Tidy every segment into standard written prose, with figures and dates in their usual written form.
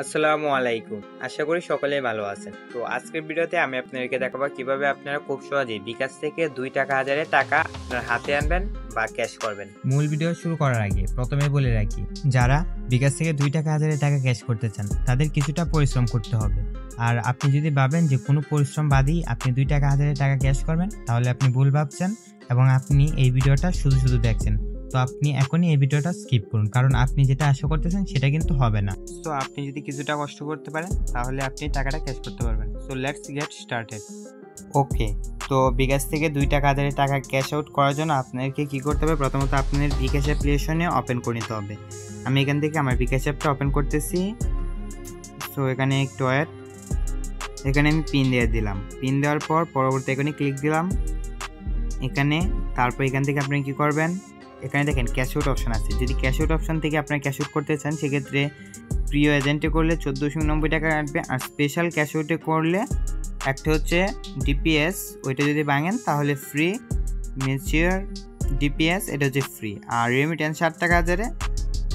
আসসালামু আলাইকুম। আশা করি সকলেই ভালো আছেন। তো আজকের ভিডিওতে আমি আপনাদেরকে দেখাবো কিভাবে আপনারা খুব সহজেই বিকাশ থেকে 2 টাকা হাজারে টাকা আপনার হাতে আনবেন বা ক্যাশ করবেন। মূল ভিডিও শুরু করার আগে প্রথমে বলে রাখি, যারা বিকাশ থেকে 2 টাকা হাজারে টাকা ক্যাশ করতে চান তাদের কিছুটা পরিশ্রম করতে হবে। আর আপনি যদি ভাবেন যে কোনো পরিশ্রম বাদেই আপনি 2 টাকা হাজারে টাকা ক্যাশ করবেন, তাহলে আপনি ভুল ভাবছেন এবং আপনি এই ভিডিওটা শুধু দেখছেন। তো আপনি এখনই এই ভিডিওটা স্কিপ করুন, কারণ আপনি যেটা আশা করতেছেন সেটা কিন্তু হবে না। তো আপনি যদি কিছুটা কষ্ট করতে পারেন তাহলে আপনি টাকাটা ক্যাশ করতে পারবেন। So let's get started. Okay, তো বিকাশ থেকে 2 টাকা হাজারে টাকা ক্যাশ আউট করার জন্য আপনাদেরকে কী করতে হবে? প্রথমত আপনার বিকাশ অ্যাপ্লিকেশনে ওপেন করে নিতে হবে। আমি এখান থেকে আমার বিকাশ অ্যাপটা ওপেন করতেছি। সো এখানে একটু ওয়েট, এখানে আমি পিন দিয়ে দিলাম। পিন দেওয়ার পর পরবর্তী এখানে ক্লিক দিলাম এখানে। তারপর এখান থেকে আপনি কী করবেন? এখানে দেখেন ক্যাশ আউট অপশান আছে। যদি ক্যাশ আউট অপশান থেকে আপনার ক্যাশ আউট করতে চান সেক্ষেত্রে প্রিয় এজেন্টে করলে 1490 টাকা কাটবে, আর স্পেশাল ক্যাশ আউটে করলে একটা হচ্ছে ডিপিএস, ওইটা যদি ভাঙেন তাহলে ফ্রি। ম্যাচিওর ডিপিএস এটা হচ্ছে ফ্রি। আর রেমিটেন্স 60 টাকা হাজারে,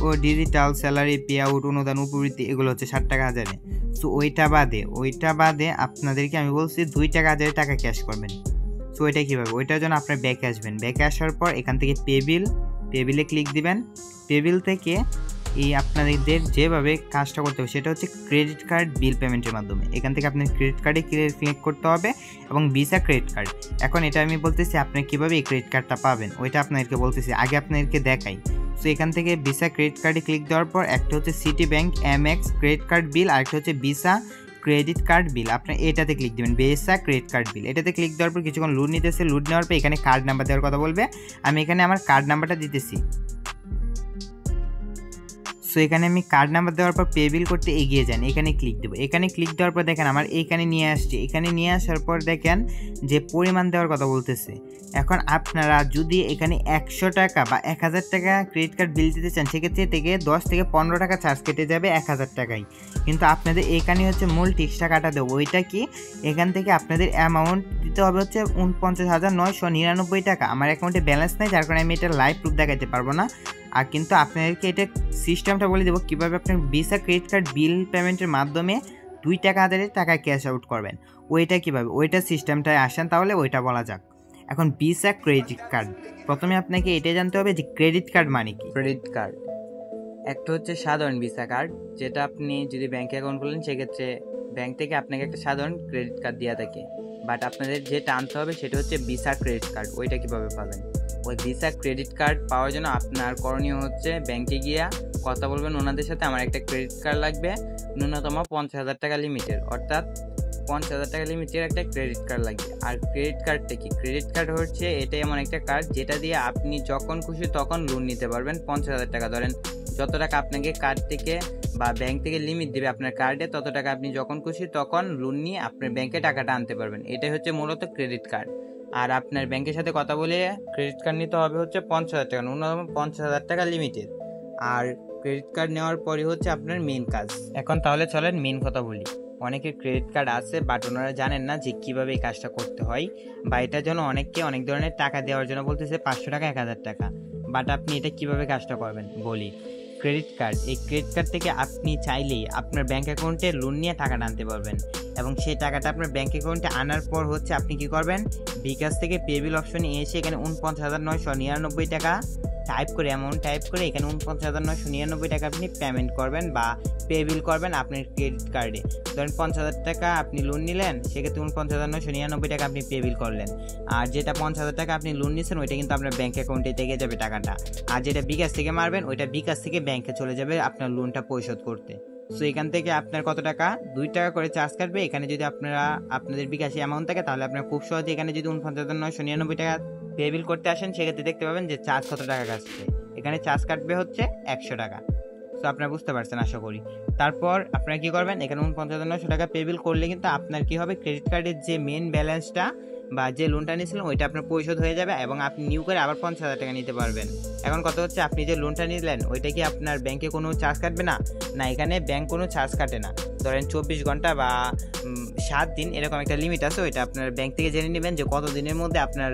ও ডিজিটাল স্যালারি পে আউট অনুদান উপবৃত্তি এগুলো হচ্ছে 60 টাকা হাজারে। সো ওইটা বাদে আপনাদেরকে আমি বলছি 2 টাকা হাজারে টাকা ক্যাশ করবেন। সো ওইটা কীভাবে? ওইটার জন্য আপনার ব্যাকে আসবেন। ব্যাকে আসার পর এখান থেকে পেবিলে ক্লিক দিবেন। পেবিল থেকে এই আপনাদের যেভাবে কাজটা করতে হবে সেটা হচ্ছে ক্রেডিট কার্ড বিল পেমেন্টের মাধ্যমে। এখান থেকে আপনার ক্রেডিট কার্ডে ক্লিক করতে হবে এবং ভিসা ক্রেডিট কার্ড। এখন এটা আমি বলতেছি আপনি কীভাবে এই ক্রেডিট কার্ডটা পাবেন ওইটা আপনাদেরকে বলতেছি, আগে আপনাদেরকে দেখাই। সো এখান থেকে ভিসা ক্রেডিট কার্ডে ক্লিক দেওয়ার পর একটা হচ্ছে Citibank Amex credit card bill, আর একটা হচ্ছে ভিসা ক্রেডিট কার্ড বিল। আপনি এটাতে ক্লিক দেবেন, ভিসা ক্রেডিট কার্ড বিল। এটাতে ক্লিক দেওয়ার পর কিছুক্ষণ লোড নিতেছে। লোড নেওয়ার পর এখানে কার্ড নাম্বার দেওয়ার কথা বলবে। আমি এখানে আমার কার্ড নাম্বারটা দিতেছি। সো এখানে আমি কার্ড নাম্বার দেওয়ার পর পে বিল করতে এগিয়ে যান, এখানে ক্লিক দেবো। এখানে ক্লিক দেওয়ার পর দেখেন আমার এইখানে নিয়ে আসছে। এখানে নিয়ে আসার পর দেখেন যে পরিমাণ দেওয়ার কথা বলতেছে। এখন আপনারা যদি এখানে 100 টাকা বা 1000 টাকা ক্রেডিট কার্ড বিল দিতে চান সেক্ষেত্রে থেকে 10 থেকে 15 টাকা চার্জ কেটে যাবে 1000 টাকায়। কিন্তু আপনাদের এখানে হচ্ছে মূল টিক্সটা কাটা দেবো। ওইটা কি? এখান থেকে আপনাদের অ্যামাউন্ট দিতে হবে হচ্ছে 49,999 টাকা। আমার অ্যাকাউন্টে ব্যালেন্স নেই, যার কারণে আমি এটা লাইভ প্রুফ দেখাতে পারবো না। আর কিন্তু আপনাদেরকে এটা সিস্টেমটা বলে দেবো কীভাবে আপনার ভিসা ক্রেডিট কার্ড বিল পেমেন্টের মাধ্যমে 2 টাকা হাজারে টাকা ক্যাশ আউট করবেন। ওইটা কীভাবে, ওইটা সিস্টেমটায় আসেন, তাহলে ওইটা বলা যাক। এখন ভিসা ক্রেডিট কার্ড, প্রথমে আপনাকে এটাই জানতে হবে যে ক্রেডিট কার্ড মানে কি। ক্রেডিট কার্ড একটা হচ্ছে সাধারণ ভিসা কার্ড, যেটা আপনি যদি ব্যাঙ্কে অ্যাকাউন্ট করলেন সেক্ষেত্রে ব্যাঙ্ক থেকে আপনাকে একটা সাধারণ ক্রেডিট কার্ড দেওয়া থাকে। বাট আপনাদের যেটা আনতে হবে সেটা হচ্ছে ভিসা ক্রেডিট কার্ড। ওইটা কীভাবে পাবেন? ওই ভিসা ক্রেডিট কার্ড পাওয়ার জন্য আপনার করণীয় হচ্ছে ব্যাংকে গিয়া কথা বলবেন ওনাদের সাথে, আমার একটা ক্রেডিট কার্ড লাগবে ন্যূনতম 50,000 টাকা লিমিটের, অর্থাৎ 50,000 টাকা লিমিটের একটা ক্রেডিট কার্ড লাগবে। আর ক্রেডিট কার্ডটা কি? ক্রেডিট কার্ড হচ্ছে এটাই এমন একটা কার্ড যেটা দিয়ে আপনি যখন খুশি তখন লোন নিতে পারবেন। 50,000 টাকা ধরেন, যত টাকা আপনাকে কার্ড থেকে বা ব্যাংক থেকে লিমিট দেবে আপনার কার্ডে, তত টাকা আপনি যখন খুশি তখন লোন নিয়ে আপনার ব্যাংকে টাকাটা আনতে পারবেন। এটাই হচ্ছে মূলত ক্রেডিট কার্ড। আর আপনার ব্যাংকের সাথে কথা বলে ক্রেডিট কার্ড নিতে হবে হচ্ছে 50,000 টাকা, ন্যূনতম 50,000 টাকা লিমিটেড। আর ক্রেডিট কার্ড নেওয়ার পরই হচ্ছে আপনার মেন কাজ। এখন তাহলে চলেন মেন কথা বলি। অনেকের ক্রেডিট কার্ড আছে বাট ওনারা জানেন না যে কীভাবে এই কাজটা করতে হয়, বা এটার জন্য অনেককে অনেক ধরনের টাকা দেওয়ার জন্য বলতেছে 500 টাকা 1000 টাকা। বাট আপনি এটা কীভাবে কাজটা করবেন বলি। ক্রেডিট কার্ড, এই ক্রেডিট কার্ড থেকে আপনি চাইলেই আপনার ব্যাঙ্ক অ্যাকাউন্টে লোন নিয়ে টাকাটা আনতে পারবেন, এবং সেই টাকাটা আপনার ব্যাঙ্ক অ্যাকাউন্টে আনার পর হচ্ছে আপনি কি করবেন? বিকাশ থেকে পেবিল অপশনে এসে এখানে 49,999 টাকা অ্যামাউন্ট টাইপ করে এখানে 49,999 টাকা আপনি পেমেন্ট করবেন বা পেবিল করবেন আপনার ক্রেডিট কার্ডে। ধরেন 50,000 টাকা আপনি লোন নিলেন, সেক্ষেত্রে 49,999 টাকা আপনি পেবিল করলেন। আর যেটা 50,000 টাকা আপনি লোন নিয়েছেন ওইটা কিন্তু আপনার ব্যাঙ্ক অ্যাকাউন্টে থেকে যাবে টাকাটা। আর যেটা বিকাশ থেকে মারবেন ওইটা বিকাশ থেকে ব্যাঙ্কে চলে যাবে আপনার লোনটা পরিশোধ করতে। সো এখান থেকে আপনার কত টাকা? 2 টাকা করে চার্জ কাটবে। এখানে যদি আপনাদের বিকাশে অ্যামাউন্ট থাকে তাহলে আপনার খুব সহজে এখানে যদি 49,999 টাকা পেবিল করতে আসেন সেক্ষেত্রে দেখতে পাবেন যে চার্জ কত টাকা কাটছে। এখানে চার্জ কাটবে হচ্ছে 100 টাকা। সো আপনারা বুঝতে পারছেন আশা করি। তারপর আপনারা কী করবেন? এখানে 49,900 টাকা পেবিল করলে কিন্তু আপনার কী হবে? ক্রেডিট কার্ডের যে মেন ব্যালেন্সটা বা যে লোনটা নিয়েছিলেন ওইটা আপনার পরিশোধ হয়ে যাবে এবং আপনি নিউ করে আবার 50,000 টাকা নিতে পারবেন। এখন কথা হচ্ছে আপনি যে লোনটা নিলেন ওইটা কি আপনার ব্যাংকে কোনো চার্জ কাটবে না? না, এখানে ব্যাংক কোনো চার্জ কাটে না। ধরেন 24 ঘন্টা বা 7 দিন এরকম একটা লিমিট আছে, ওইটা আপনার ব্যাংক থেকে জেনে নেবেন যে কত দিনের মধ্যে আপনার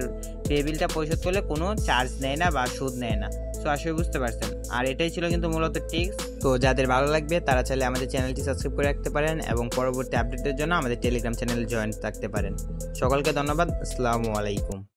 পে বিলটা পরিশোধ করলে কোনো চার্জ নেয় না বা সুদ নেয় না। তো আশা করি বুঝতে পারছেন। আর এটাই ছিল কিন্তু মূলত টিপস। তো যাদের ভালো লাগবে তারা চাইলে আমাদের চ্যানেলটি সাবস্ক্রাইব করে রাখতে পারেন এবং পরবর্তী আপডেটের জন্য আমাদের টেলিগ্রাম চ্যানেলে জয়েন থাকতে পারেন। সকলকে ধন্যবাদ। আসসালামু আলাইকুম।